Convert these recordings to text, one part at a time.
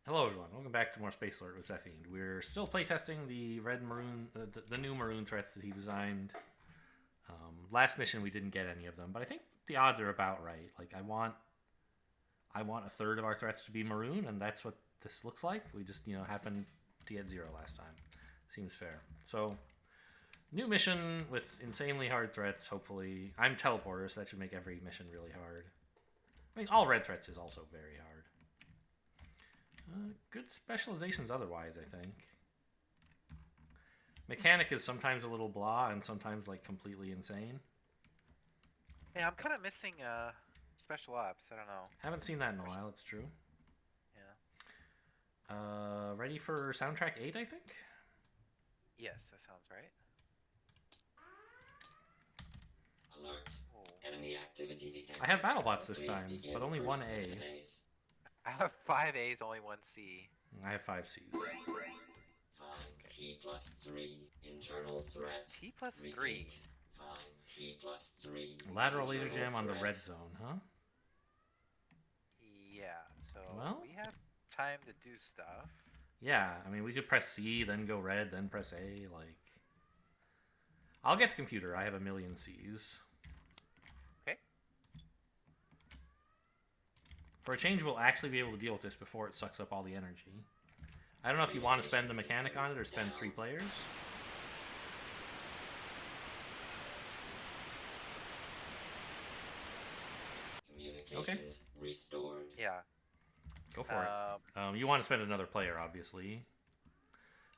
Hello, everyone. Welcome back to more Space Alert with Zephiend. We're still playtesting the red maroon, the new maroon threats that he designed. Last mission we didn't get any of them, but I think the odds are about right. Like I want a third of our threats to be maroon, and that's what this looks like. We just happened to get 0 last time. Seems fair. So new mission with insanely hard threats. Hopefully, I'm teleporter, so that should make every mission really hard. I mean, all red threats is also very hard. Good specializations otherwise, I think. Mechanic is sometimes a little blah and sometimes like completely insane. Yeah, I'm kind of missing special ops. I don't know. Haven't seen that in a while, it's true. Yeah. Ready for soundtrack 8, I think? Yes, that sounds right. Alert. Enemy activity detected. I have battle bots this Please time, begin but only first one A. phase. I have 5 A's, only 1 C. I have 5 C's. Time T plus 3. Internal threat. T plus 3. Repeat. Time T plus 3. Lateral laser Internal jam on the threat. red zone, huh? Yeah, so Well? we have time to do stuff. Yeah, I mean, we could press C, then go red, then press A, like... I'll get to computer, I have a million C's. Okay. For a change, we'll actually be able to deal with this before it sucks up all the energy. I don't know if you want to spend the mechanic on it or spend 3 players. Communications restored. Yeah. Go for it. You want to spend another player, obviously.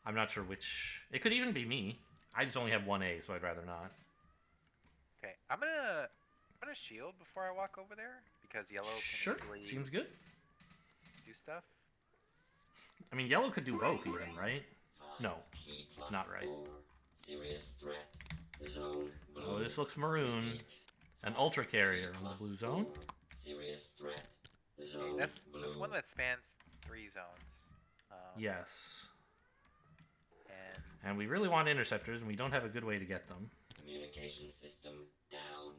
I'm not sure which... It could even be me. I just only have 1 A, so I'd rather not. Okay, I'm gonna shield before I walk over there because yellow can Sure, easily seems good. do stuff. I mean, yellow could do both even, right? No, T plus not right. 4. Serious threat. Zone blue. Oh, this looks maroon. Repeat. An ultra carrier T on the plus blue zone. 4. Serious threat. Zone That's blue. one that spans 3 zones. Yes. And And we really want interceptors, and we don't have a good way to get them. Communication system down.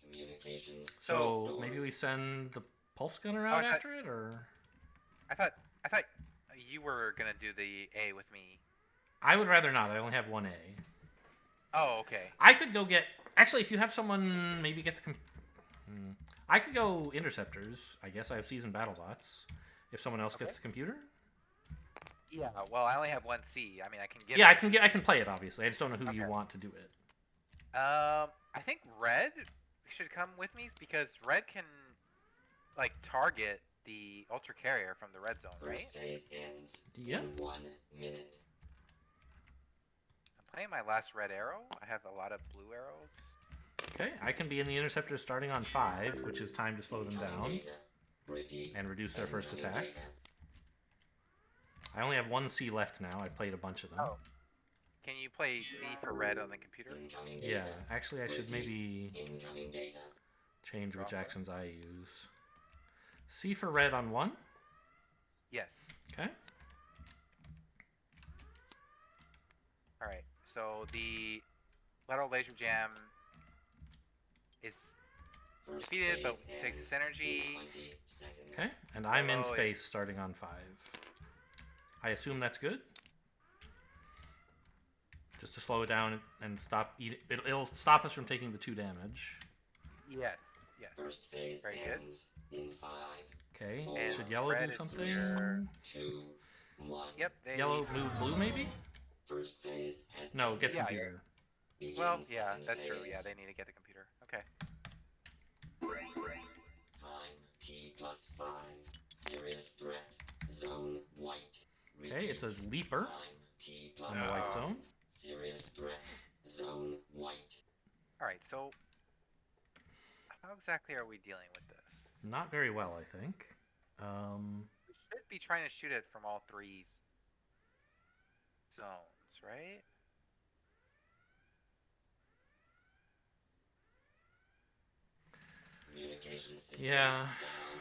Communications. So restored. maybe we send the pulse gunner out after it, or... I thought you were gonna do the A with me. I would rather not. I only have 1 A. Oh, okay. I could go get... Actually, if you have someone, maybe get the... I could go interceptors. I guess I have seasoned battle bots. If someone else gets Okay. the computer. Yeah. Well, I only have 1 C. I mean, I can get. Yeah, it. I can play it, obviously. I just don't know who you Okay. want to do it. I think red should come with me because red can, like, target the ultra carrier from the red zone, right? First phase ends Yeah. in 1 minute. I'm playing my last red arrow. I have a lot of blue arrows. Okay, I can be in the interceptors starting on 5, which is time to slow them Incoming down data. Repeat. and reduce their first Incoming attack. data. I only have 1 C left now. I played a bunch of them. Oh. Can you play C for red on the computer? Incoming data. Yeah, actually, I should maybe Incoming data. change which Drop it. actions I use. C for red on 1. Yes. Okay. All right. So the lateral laser jam is First defeated, but phase takes its ends energy. in 20 seconds. Okay, and I'm in Oh, space starting on 5. I assume that's good? Just to slow it down and stop... It'll stop us from taking the 2 damage. Yes. Yes. First phase Very good. ends in 5, Okay, And should yellow red do is something? clear. 2, 1. Yep. They, Yellow move blue, maybe? First phase has No, get the Yeah, computer. Begin Well, yeah, second that's true. phase. Yeah, they need to get the computer. Okay. Time T plus 5. Serious threat. Zone white. Okay, it's a Repeat. leaper Time T plus in the white 5. zone. Serious threat. Zone white. All right. So, how exactly are we dealing with this? Not very well, I think. We should be trying to shoot it from all 3 zones, right? Communication system Yeah. down.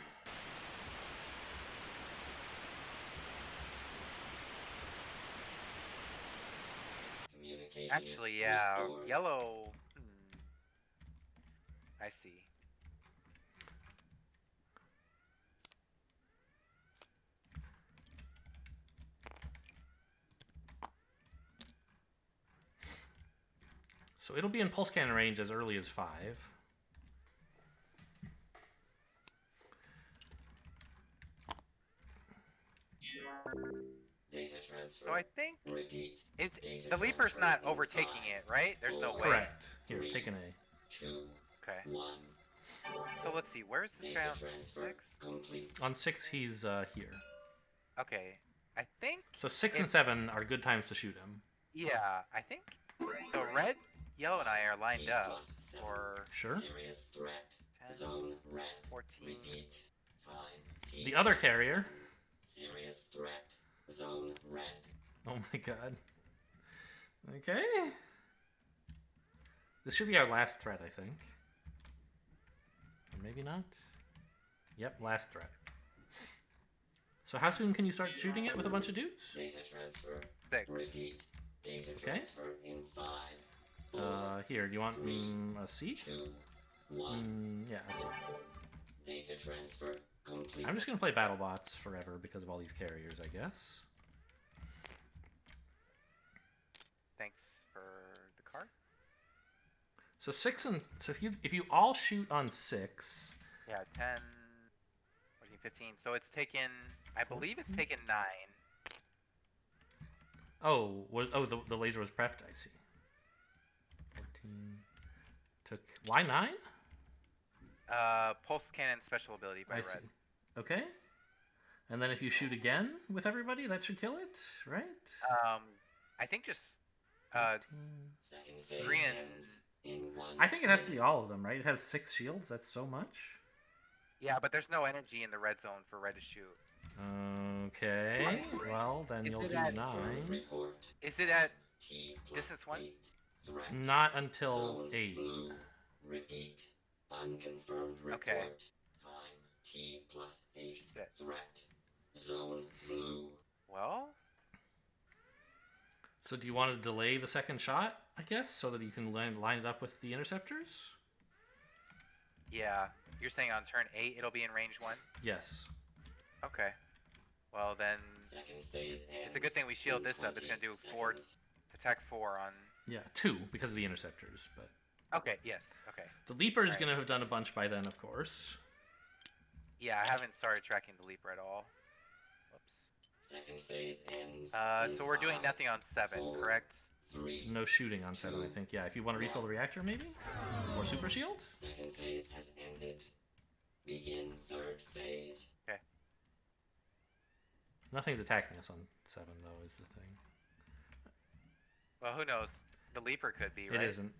Communications Actually, yeah. restored. Yellow. I see. So it'll be in pulse cannon range as early as 5. Data transfer. So I think Repeat. it's Data the Leaper's transfer not in overtaking 5, it, right? There's no 4, way. Correct. Here, Three. take an 2, Okay. 1. So let's see. Where's this guy Data on transfer 6? complete. A. On 6, he's here. Okay. I think. So 6 and If- 7 are good times to shoot him. Yeah, I think. So red, yellow, and I are lined T up plus 7. for Sure. Serious threat. 10, Zone red. 14. Repeat. Time. T The other plus carrier. 7. Serious threat. Zone red. Oh my god. Okay. This should be our last threat, I think. Or maybe not. Yep, last threat. So how soon can you start shooting it with a bunch of dudes? Data transfer. 6. Repeat. Data Okay. transfer in 5, 4, Here, do you want a C? 2, 1. Yeah, a C. Data transfer complete. I'm just going to play BattleBots forever because of all these carriers, I guess. Thanks for the card. So 6 and... So if you all shoot on 6... Yeah, 10, 14, 15. So it's taken. I believe it's taken 9. Oh, the laser was prepped, I see. 14... Took... Why 9? Pulse cannon special ability by I red. see. Okay. And then if you shoot again with everybody, that should kill it, right? I think just 15. Second phase green and ends in 1. I think it has to be all of them, right? It has 6 shields. That's so much. yeah, but there's no energy in the red zone for red to shoot. Okay. Well, then Is you'll it do at- 9. Report. Is it at T plus distance 1? 8. Threat. Not until Zone 8. blue. Repeat. Unconfirmed report. Okay. Time. T plus 8. Shit. Threat. Zone blue. Well, So do you want to delay the second shot, I guess, so that you can line it up with the interceptors? yeah. You're saying on turn 8 it'll be in range 1? Yes. Okay. Well then, Second phase ends. it's a good thing we shield in this up. It's gonna 20 do 4 seconds. attack 4 on. Yeah, 2 because of the interceptors, but Okay. Yes. Okay. the Leaper's Right. going to have done a bunch by then, of course. Yeah, I haven't started tracking the leaper at all. Whoops. Second phase ends. in So we're doing 5, nothing on 7, 4, correct? 3. No shooting on 7, I think. Yeah, if you want to refill the reactor, maybe? Or super shield? Second phase has ended. Begin third phase. Nothing's attacking us on 7, though, is the thing. Well, who knows? The leaper could be, right? It isn't.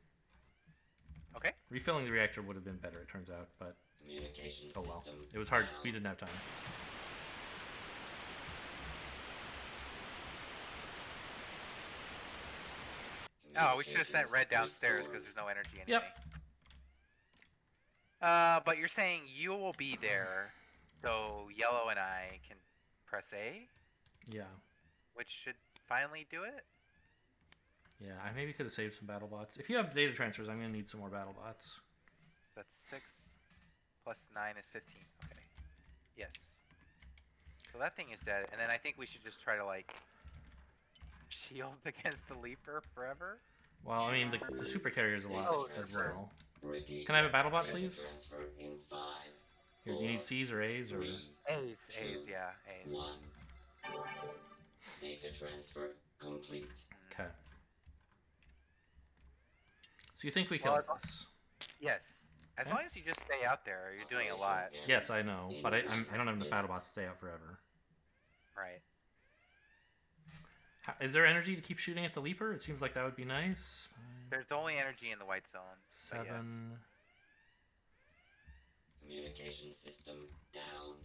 Okay. Refilling the reactor would have been better, it turns out, but Communication oh well. system. It was hard. down. We didn't have time. Oh, we should have sent Communications red downstairs restored. because there's no energy anyway. Yep. But you're saying you will be there, so yellow and I can press A, Yeah. which should finally do it. Yeah, I maybe could have saved some battle bots. If you have data transfers, I'm going to need some more battle bots. That's 6 plus 9 is 15. Okay. Yes. So that thing is dead, and then I think we should just try to like shield against the leaper forever. Well, I mean, the super carrier is a lot Oh, as sure. well. Repeat. Can I have a battle bot, Data please? transfer in 5, Here, do you need C's or A's or? 3, A's, Two. yeah, A's. 1. Data transfer complete. Okay. So you think we Well, killed this? Yes. As Okay. long as you just stay out there, you're doing a lot. Operation Yes, ends I know, in but I 1 don't have enough battle minute. bots to stay out forever. Right. Is there energy to keep shooting at the Leaper? It seems like that would be nice. There's only energy in the white zone. but yes. 7. Communication system down.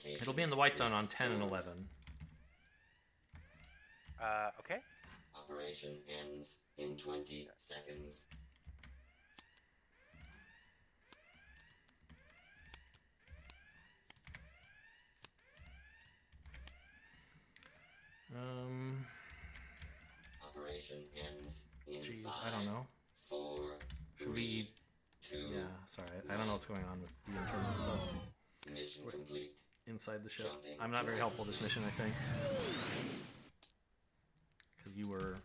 It'll be in the white zone on 10 and 11. Okay. Operation ends in 20 seconds. Operation ends in Jeez, 5, I don't know. 4, Should 3, we? 2, Yeah, sorry, I don't know what's going on with the internal stuff mission complete. inside the ship. Jumping I'm not to very helpful this mission, hyperspace. I think, because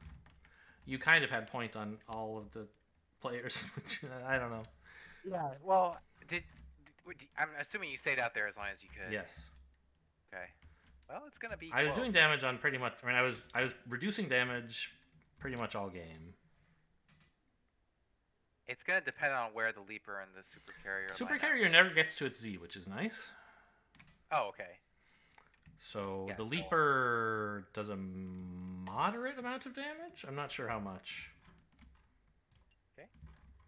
you kind of had point on all of the players, which I don't know. Yeah. Well, I'm assuming you stayed out there as long as you could. Yes. Okay. Well, it's gonna be. I was close. doing damage on pretty much. I mean, I was reducing damage pretty much all game. It's gonna depend on where the Leaper and the Super Carrier. Super line up. Carrier never gets to its Z, which is nice. Oh, okay. So Yeah, the so- Leaper does a moderate amount of damage. I'm not sure how much.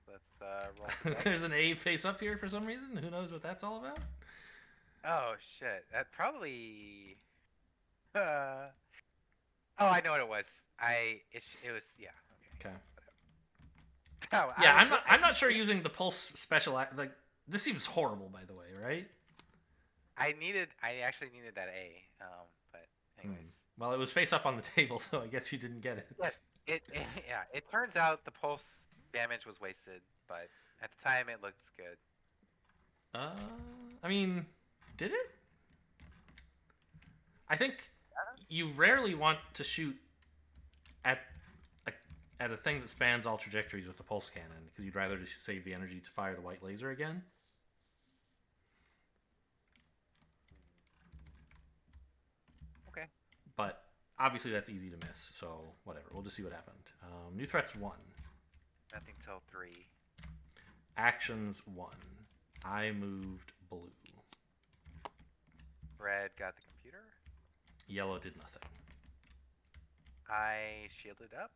Let's roll. the dice. There's an A face up here for some reason. Who knows what that's all about? Oh shit! That probably. Oh, I know what it was. It was yeah. Okay. Oh, Yeah, I'm not sure using the pulse special like this seems horrible, by the way, right? I actually needed that A. But anyways. Well, it was face up on the table, so I guess you didn't get it. Yeah. It turns out the pulse damage was wasted, but at the time it looked good. I mean, did it? I think you rarely want to shoot at a thing that spans all trajectories with the pulse cannon, because you'd rather just save the energy to fire the white laser again. Okay. But obviously that's easy to miss, so whatever. We'll just see what happened. New threats 1. Nothing till 3. Actions 1. I moved blue. Red got the computer. Yellow did nothing. I shielded up.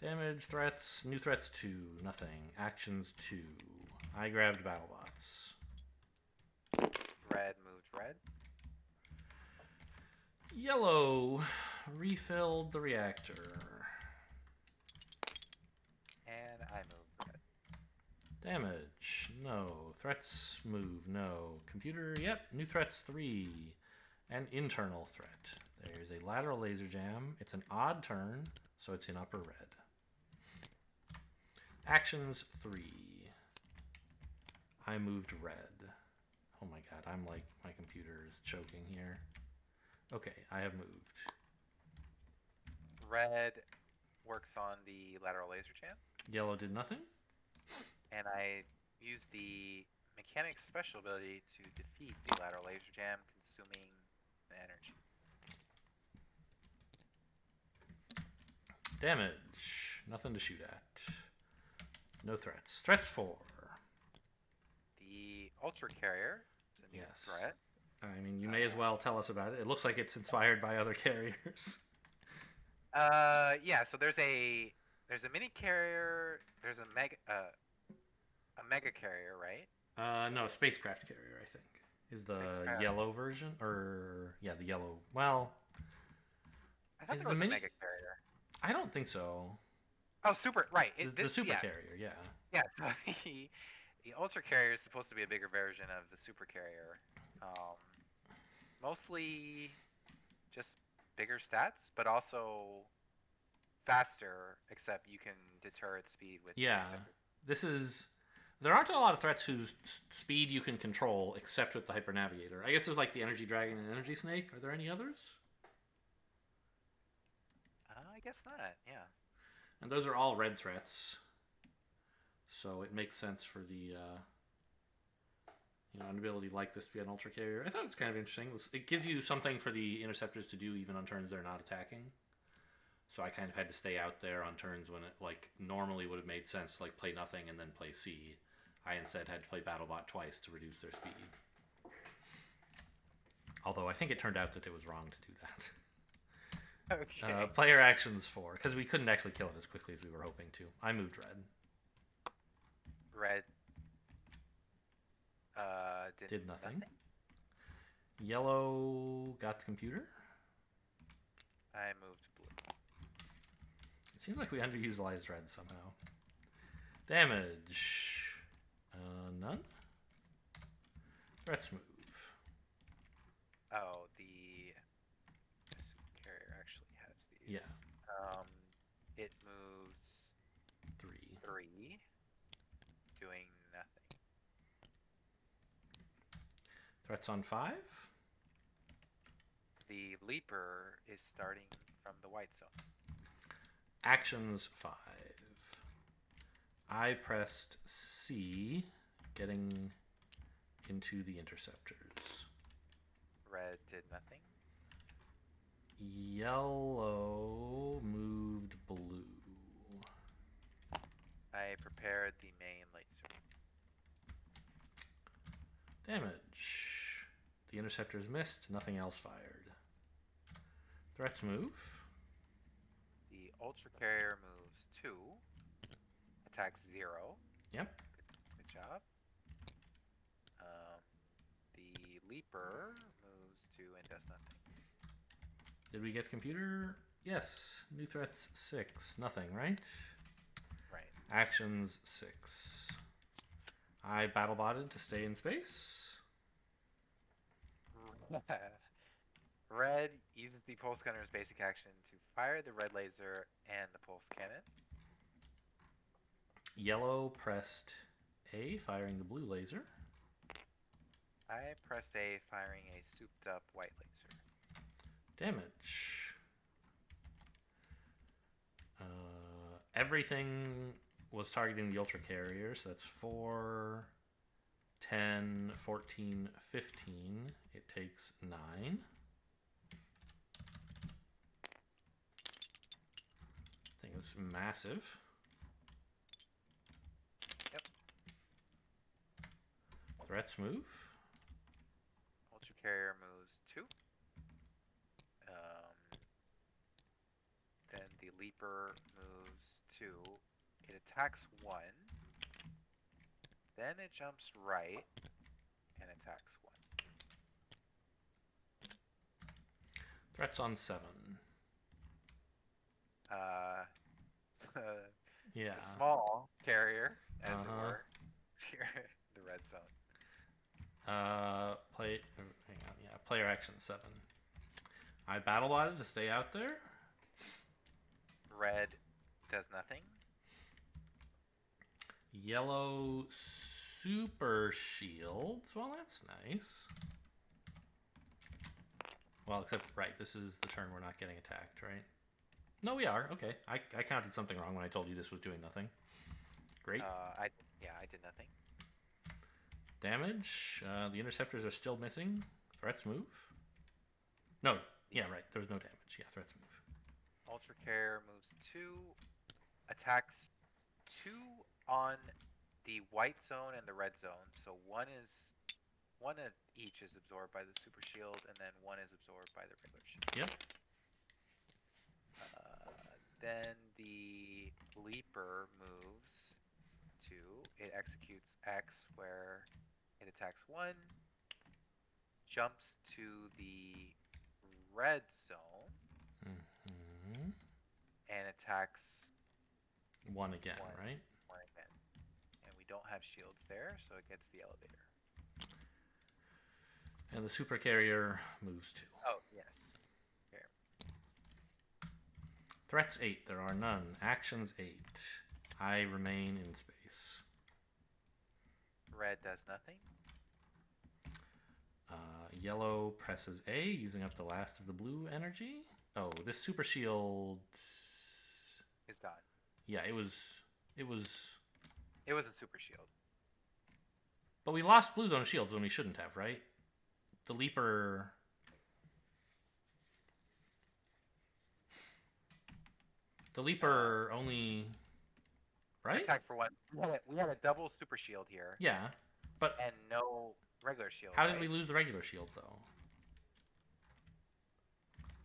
Damage, threats, new threats 2, nothing. Actions 2. I grabbed BattleBots. Red moved red. Yellow refilled the reactor. And I moved red. Damage, no. Threats, move, no. Computer, yep. New threats 3. An internal threat. There's a lateral laser jam. It's an odd turn, so it's in upper red. Actions 3. I moved red. Oh my god, I'm like, my computer is choking here. Okay, I have moved. Red works on the lateral laser jam. Yellow did nothing. And I used the mechanic's special ability to defeat the lateral laser jam, consuming the energy. Damage. Nothing to shoot at. No threats. Threats 4. The Ultra Carrier is a new Yes. threat. I mean, you may as well tell us about it. It looks like it's inspired by other carriers. Yeah. So there's a mini carrier. There's a mega carrier, right? No, spacecraft carrier, I think, is the Spacecraft. yellow version, or yeah, the yellow. Well, I thought Is there the was mini- a mega carrier. I don't think so. Oh, super. Right. The super yeah. carrier, yeah. Yeah. So the Ultra Carrier is supposed to be a bigger version of the Super Carrier. Mostly just bigger stats, but also faster. Except you can deter its speed with. Yeah. interceptor. This is. There aren't a lot of threats whose speed you can control, except with the hyper navigator. I guess there's like the energy dragon and energy snake. Are there any others? I guess not. Yeah. And those are all red threats. So it makes sense for the an ability like this to be an ultra carrier. I thought it's kind of interesting. It gives you something for the interceptors to do even on turns they're not attacking. So I kind of had to stay out there on turns when it like normally would have made sense to like play nothing and then play C. I instead had to play BattleBot twice to reduce their speed. Although I think it turned out that it was wrong to do that. Okay. Player actions 4, because we couldn't actually kill it as quickly as we were hoping to. I moved red. Red. Did nothing. Yellow got the computer. I moved blue. It seems like we underutilized red somehow. Damage. None. Threats move. Oh, the super carrier actually has these. Yeah. It moves 3, doing nothing. Threats on 5. The leaper is starting from the white zone. Actions 5. I pressed C, getting into the interceptors. Red did nothing. Yellow moved blue. I prepared the main laser. Damage. The interceptors missed, nothing else fired. Threats move. The ultra carrier moves 2. Attacks 0. Yep. Good job. The leaper moves 2 and does nothing. Did we get computer? Yes. New threats 6. Nothing, right? Right. Actions 6. I battlebotted to stay in space. Red uses the pulse gunner's basic action to fire the red laser and the pulse cannon. Yellow pressed A, firing the blue laser. I pressed A, firing a souped up white laser. Damage. Everything was targeting the ultra carrier, so that's 4, 10, 14, 15. It takes 9. Thing is massive. Yep. Threats move. Ultra carrier moves 2. Then the leaper moves 2. It attacks 1. Then it jumps right and attacks 1. Threats on 7. Yeah. The small carrier, as it Uh-huh. were. The red zone. Hang on, yeah, player action 7. I battlebotted to stay out there. Red does nothing. Yellow super shields. Well, that's nice. Well, except, right, this is the turn we're not getting attacked, right? No, we are. Okay. I counted something wrong when I told you this was doing nothing. Great. I did nothing. Damage. The interceptors are still missing. Threats move. No. Yeah, right. There was no damage. Yeah, threats move. Ultra carrier moves 2. Attacks 2 on the white zone and the red zone. So one of each is absorbed by the super shield, and then one is absorbed by the regular shield. Yep. Then the leaper moves 2. It executes X, where it attacks 1, jumps to the red zone, Mm-hmm. and attacks 1 again, One. right? 1 again. And we don't have shields there, so it gets the elevator. And the super carrier moves 2. Oh, yes. Here. Threats 8. There are none. Actions 8. I remain in space. Red does nothing. Yellow presses A, using up the last of the blue energy. Oh, this super shield. Is gone. Yeah, it was. It wasn't super shield. But we lost blue zone shields when we shouldn't have, right? The leaper. The leaper only. Right? Attack for 1. We had a double super shield here, Yeah, but and no regular shield. how did right? we lose the regular shield though?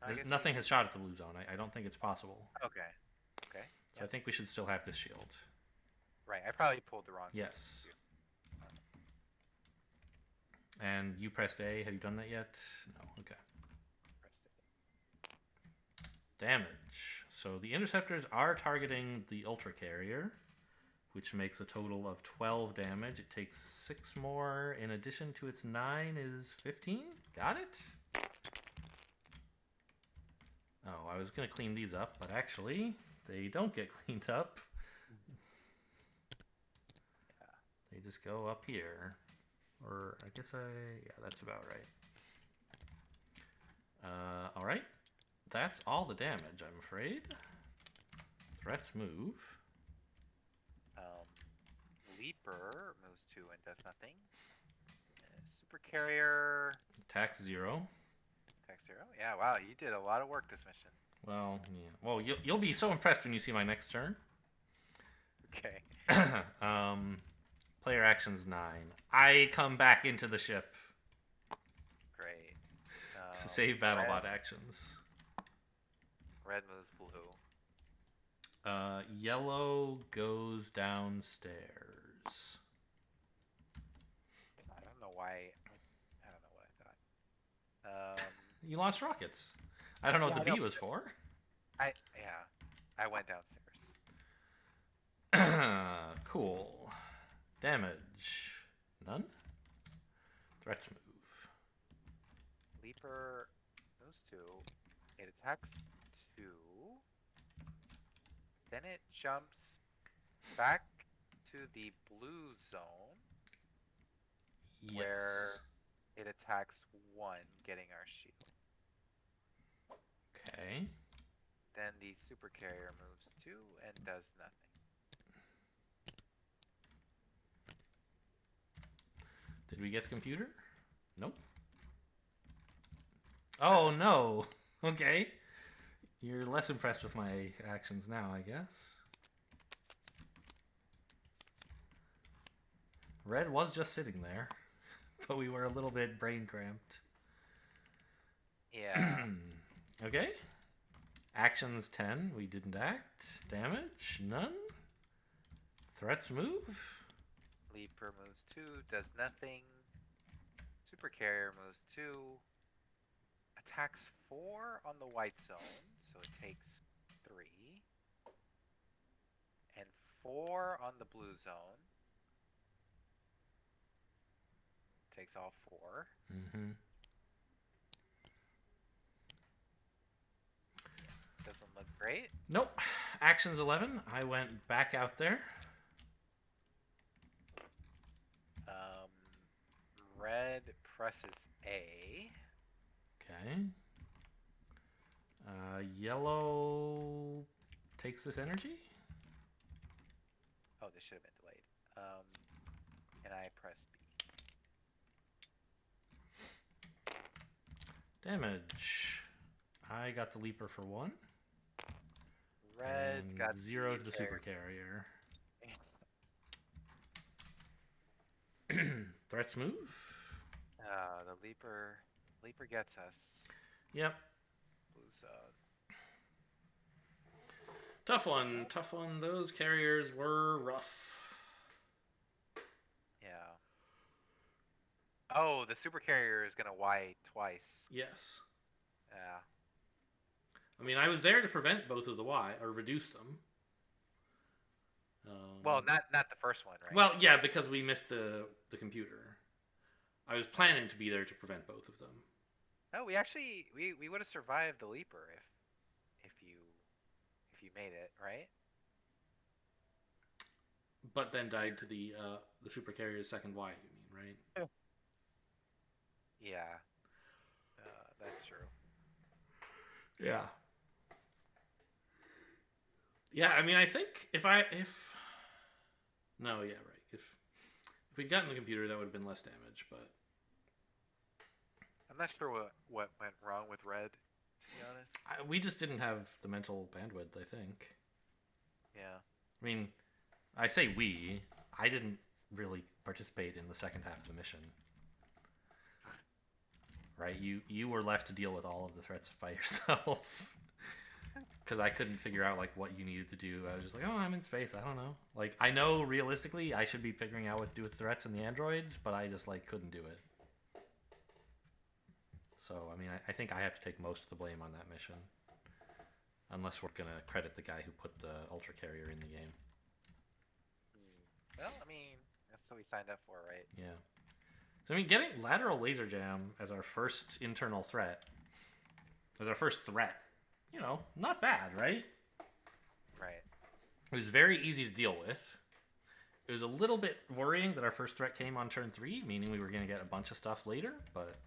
I guess Nothing we- has shot at the blue zone. I don't think it's possible. Okay. Okay. So I think we should still have this shield. Right. I probably pulled the wrong. Yes. And you pressed A. Have you done that yet? No. Okay. Press it. Damage. So the interceptors are targeting the ultra carrier, which makes a total of 12 damage. It takes 6 more in addition to its 9 is 15. Got it? Oh, I was going to clean these up, but actually, they don't get cleaned up. They just go up here. Or, I guess yeah, that's about right. Alright. That's all the damage, I'm afraid. Threats move. Leaper moves 2 and does nothing. Super carrier Attacks 0. attacks 0. Yeah, wow, you did a lot of work this mission. Well, yeah. Well, you'll be so impressed when you see my next turn. Okay. Player actions 9. I come back into the ship Great. to save BattleBot actions. Red moves blue. Yellow goes downstairs. I don't know why. I don't know what I thought. You launched rockets. I don't know what Yeah, the I B know. was for. I went downstairs. Cool. Damage. None. Threats move. Leaper moves 2. It attacks 2. Then it jumps back to the blue zone Yes. where it attacks 1, getting our shield. Okay. Then the super carrier moves 2 and does nothing. Did we get the computer? Nope. Oh no. Okay. You're less impressed with my actions now, I guess. Red was just sitting there, but we were a little bit brain cramped. Yeah. Okay. Actions 10. We didn't act. Damage? None. Threats move. Leaper moves 2, does nothing. Super carrier moves 2. Attacks 4 on the white zone, so it takes 3. And 4 on the blue zone. Takes all 4. Mm-hmm. Doesn't look great. Nope. Actions 11. I went back out there. Red presses A. Okay. Yellow takes this energy. Oh, this should have been delayed. And I press B. Damage. I got the leaper for 1. Red and got 0 to the carrier. super carrier. Threats move. The leaper gets us. Yep. Blue zone. Tough one. Tough one. Those carriers were rough. Yeah. Oh, the super carrier is gonna Y twice. Yes. Yeah. I mean, I was there to prevent both of the Y, or reduce them. Well, not the first one, right? Well, yeah, because we missed the computer. I was planning to be there to prevent both of them. No, we actually we would have survived the leaper if you made it, right? But then died to the super carrier's second Y, you mean, right? Yeah. That's true. Yeah. Yeah, I mean, I think if no, yeah, right. If we'd gotten the computer, that would have been less damage, but I'm not sure what went wrong with Red, to be honest. we just didn't have the mental bandwidth, I think. Yeah. I mean, I say we. I didn't really participate in the second half of the mission. Right? You were left to deal with all of the threats by yourself. Because I couldn't figure out like what you needed to do. I was just like, oh, I'm in space. I don't know. Like, I know realistically I should be figuring out what to do with threats and the androids, but I just like couldn't do it. So, I mean, I think I have to take most of the blame on that mission. Unless we're going to credit the guy who put the Ultra Carrier in the game. Well, I mean, that's what we signed up for, right? Yeah. So, I mean, getting lateral laser jam as our first internal threat, as our first threat, not bad, right? Right. It was very easy to deal with. It was a little bit worrying that our first threat came on turn 3, meaning we were going to get a bunch of stuff later, but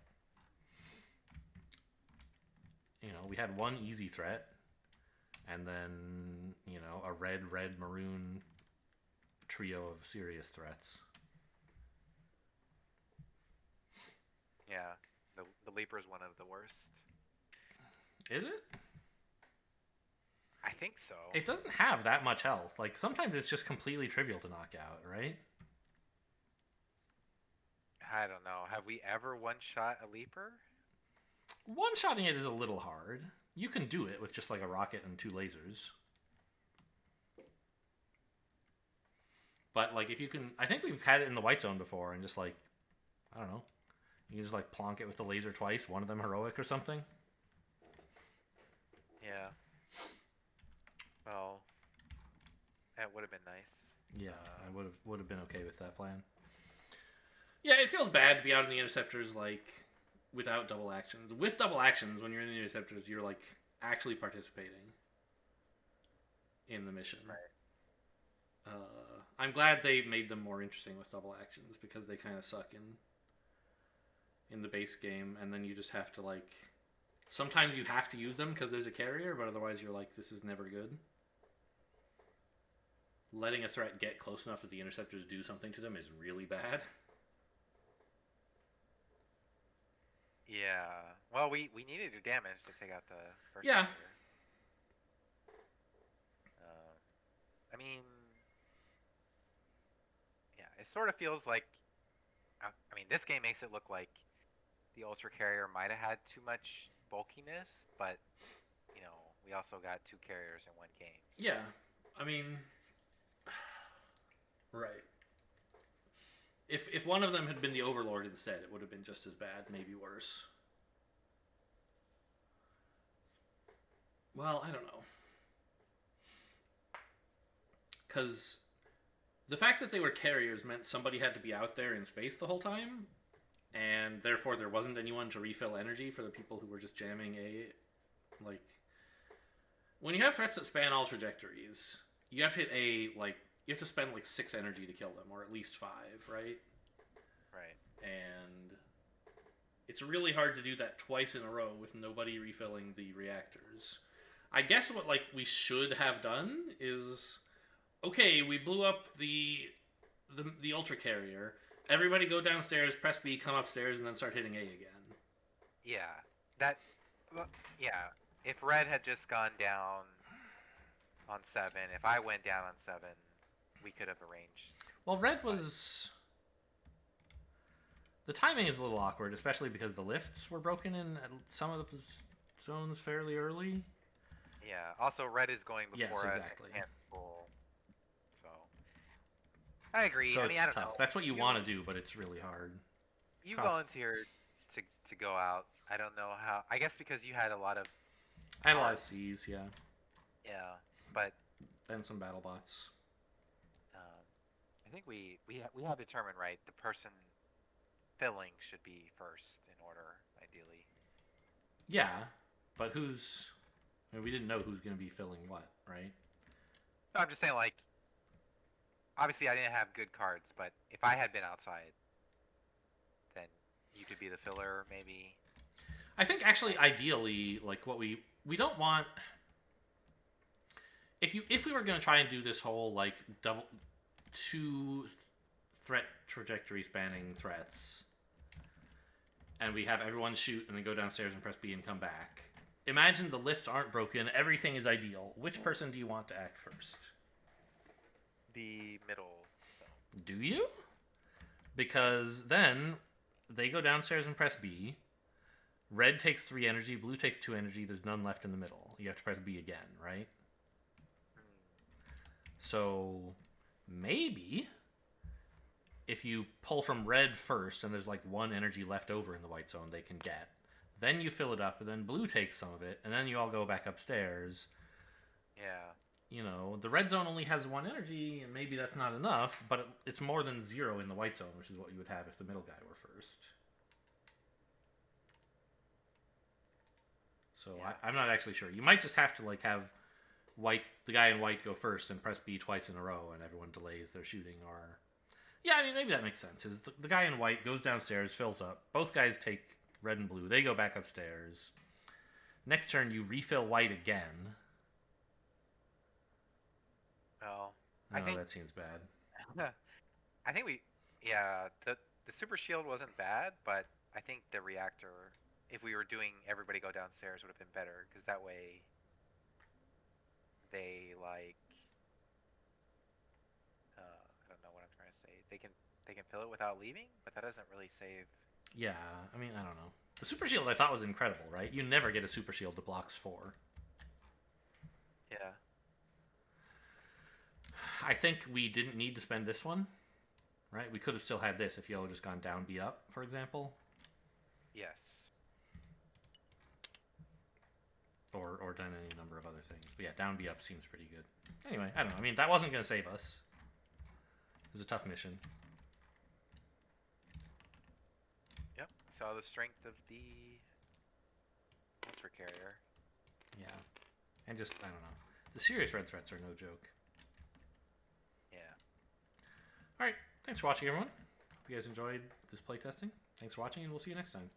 we had one easy threat, and then, a red, maroon trio of serious threats. Yeah, the Leaper's one of the worst. Is it? I think so. It doesn't have that much health. Like, sometimes it's just completely trivial to knock out, right? I don't know. Have we ever one-shot a Leaper? One-shotting it is a little hard. You can do it with just like a rocket and 2 lasers. But like if you can, I think we've had it in the white zone before and just like, I don't know, you can just like plonk it with the laser twice, one of them heroic or something. Yeah. Well, that would have been nice. Yeah, I would have been okay with that plan. Yeah, it feels bad to be out in the interceptors like without double actions. With double actions, when you're in the interceptors, you're like actually participating in the mission. Right. I'm glad they made them more interesting with double actions because they kind of suck in the base game, and then you just have to like. Sometimes you have to use them because there's a carrier, but otherwise you're like, this is never good. Letting a threat get close enough that the interceptors do something to them is really bad. Yeah. Well, we needed your damage to take out the first. Yeah. I mean, yeah, it sort of feels like. I mean, this game makes it look like the Ultra Carrier might have had too much bulkiness, but we also got 2 carriers in one game. So. Yeah, I mean, right. If one of them had been the Overlord instead, it would have been just as bad, maybe worse. Well, I don't know. Because the fact that they were carriers meant somebody had to be out there in space the whole time, and therefore there wasn't anyone to refill energy for the people who were just jamming like... When you have threats that span all trajectories, you have to hit you have to spend like 6 energy to kill them, or at least 5, right? Right. And it's really hard to do that twice in a row with nobody refilling the reactors. I guess what we should have done is, okay, we blew up the Ultra Carrier. Everybody go downstairs, press B, come upstairs, and then start hitting A again. Yeah. Yeah. If Red had just gone down on 7, if I went down on 7, we could have arranged. Well, Red was... The timing is a little awkward, especially because the lifts were broken in some of the zones fairly early. Yeah. Also, Red is going before us. Exactly. So, I agree. So I mean, it's I don't tough. know. That's what you want to do, but it's really hard. You volunteered to go out. I don't know how. I guess because you had a lot of. I had a lot of C's, yeah. Yeah, but. And some battle bots. I think we have determined, right, the person filling should be first in order, ideally. Yeah, but who's... I mean, we didn't know who's going to be filling what, right? No, I'm just saying, obviously I didn't have good cards, but if I had been outside, then you could be the filler, maybe. I think, actually, ideally, what we don't want... If we were going to try and do this whole, double... 2 threat trajectory spanning threats, and we have everyone shoot and then go downstairs and press B and come back. Imagine the lifts aren't broken, everything is ideal. Which person do you want to act first? The middle. Do you? Because then they go downstairs and press B. Red takes 3 energy, blue takes 2 energy, there's none left in the middle. You have to press B again, right? So... maybe if you pull from red first and there's 1 energy left over in the white zone they can get, Then you fill it up, and then blue takes some of it, and then you all go back upstairs. Yeah. You know, the red zone only has 1 energy, and maybe that's not enough, but it's more than 0 in the white zone, which is what you would have if the middle guy were first. So Yeah. I'm not actually sure. You might just have to like have the guy in white go first and press B twice in a row, and everyone delays their shooting. Or yeah, I mean maybe that makes sense. Is the guy in white goes downstairs, fills up. Both guys take red and blue. They go back upstairs. Next turn you refill white again. Well, Oh, I think that seems bad. I think the super shield wasn't bad, but I think the reactor, if we were doing everybody go downstairs, would have been better because that way they like I don't know what I'm trying to say. They can fill it without leaving, but that doesn't really save. Yeah, I mean I don't know. The super shield I thought was incredible, right? You never get a super shield that blocks 4. Yeah. I think we didn't need to spend this one, right? We could have still had this if yellow just gone down, B up, for example. Yes. Or done any number of other things. But yeah, down, B up seems pretty good. Anyway, I don't know. I mean, that wasn't going to save us. It was a tough mission. Yep. Saw the strength of the ultra carrier. Yeah. And just, I don't know. The serious red threats are no joke. Yeah. Alright, thanks for watching, everyone. Hope you guys enjoyed this playtesting. Thanks for watching, and we'll see you next time.